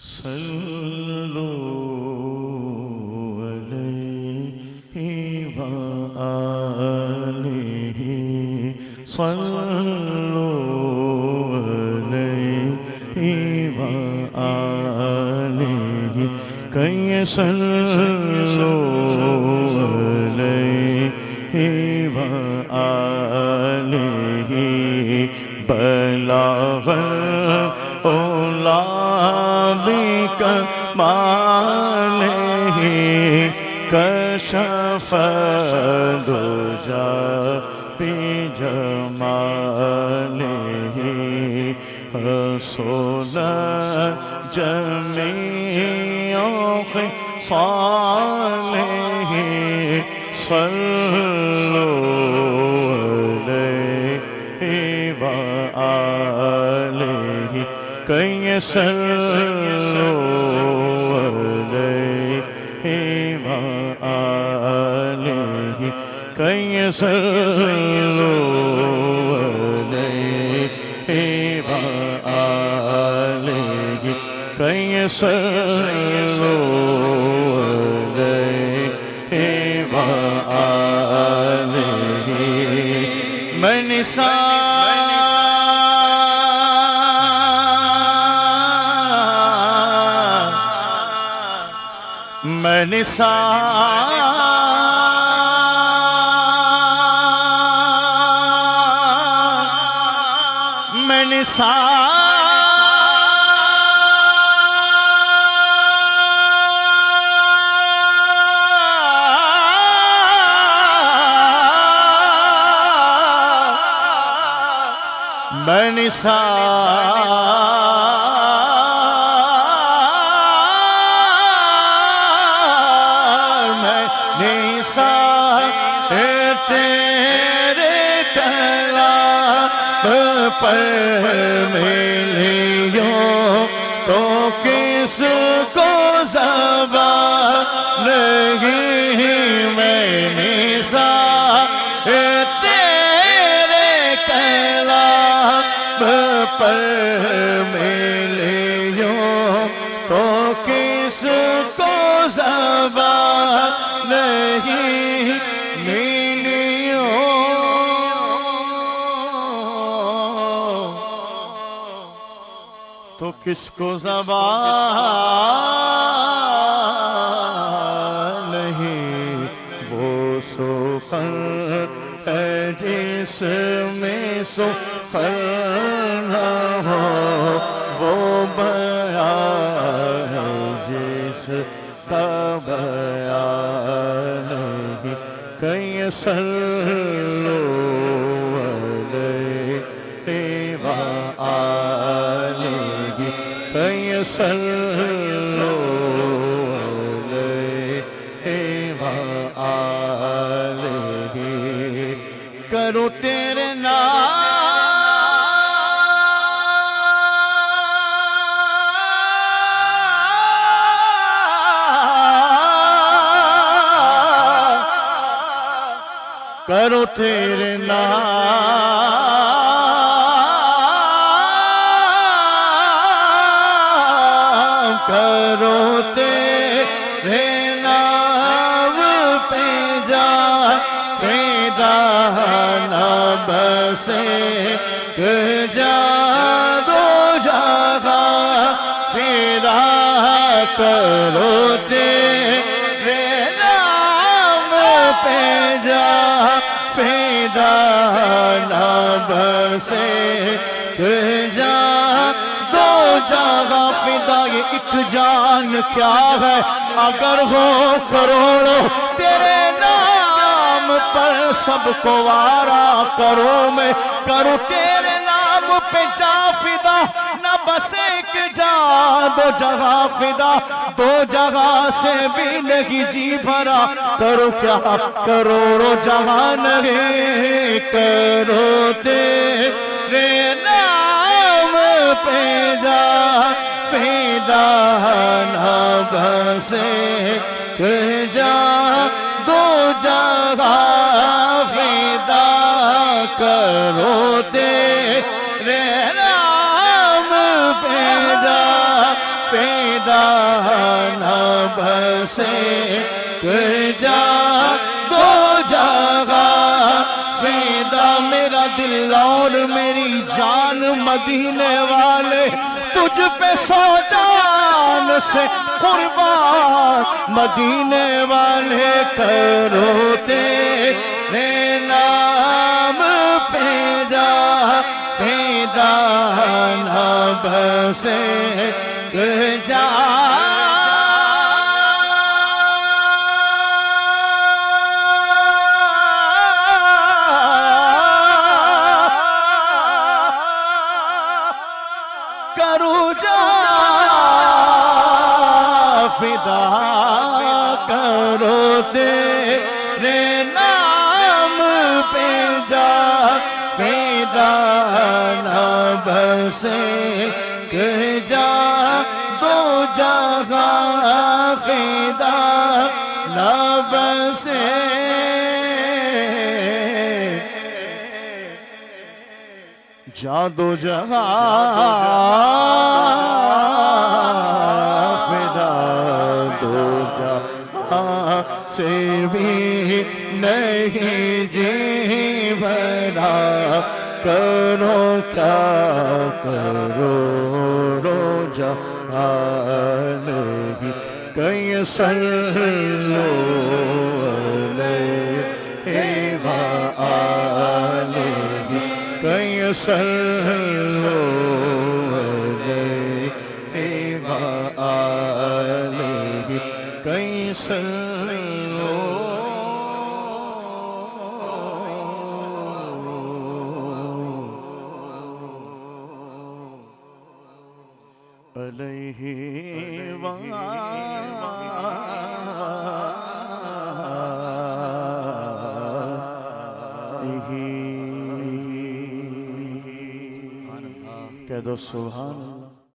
صلوا عليه وآله صلوا عليه وآله كي صلوا عليه وآله بلغ العلا بكماله كشف الدجى بجماله رسول جميع خصاله صلوا عليه وآله كي صلوا عليه وآله كي صلوا عليه وآله كي صلوا عليه وآله من تیرے کلام پر ملیوں تو کس کو زبان نہیں میں نثار تیرے کلام پر ملیوں تو کس کو زبان نہیں تو کس کو زبان نہیں وہ سخن ہے جس میں سخن نہ ہو وہ بیان ہے جس کا بیان نہیں کئی صلوا علیہ وآلہ کئی صلوا علیہ وآلہ کرو تیرے نام کرو تیرے نام کرو تیرے نام پہ جا فدا نہ بسے جا دو جگہ فدا کرو تیرے نام پہ جا فدا نہ بسے جا دو جگہ فدا یہ ایک جان کیا ہے اگر ہو کروڑوں تیرے نام پر سب کو وارا کرو میں کروں تیرے نام پہ جا فدا نہ بس ایک جا دو جگہ فدا دو جگہ سے بھی نہیں جی بھرا کرو کیا کروڑوں جہان ہے کرو تیرے نام پہ جا فدا نہ بس ایک جا دو جگہ فدا کرو تیرے نام پہ جا فدا سے جا دو جگہ فیدا میرا دل اور میری جان مدینے والے تجھ پہ سو جان سے قربان مدینے والے کرو تیرے نام پہ جا فیدا نہ بسے جا کرو جا فدا کرو تیرے نام پہ جا فدا نہ بسے جا دو جگہ فدا نہ بسے جا دو جگہ فدا دو جگہ سے بھی نہیں جی بھرا کرو کیا کرو رو جہاں کئی سلو علیہ وآلہ کئی سلو علیہ وآلہ کئی سلو علیہ وآلہ کہہ دو سبحان اللہ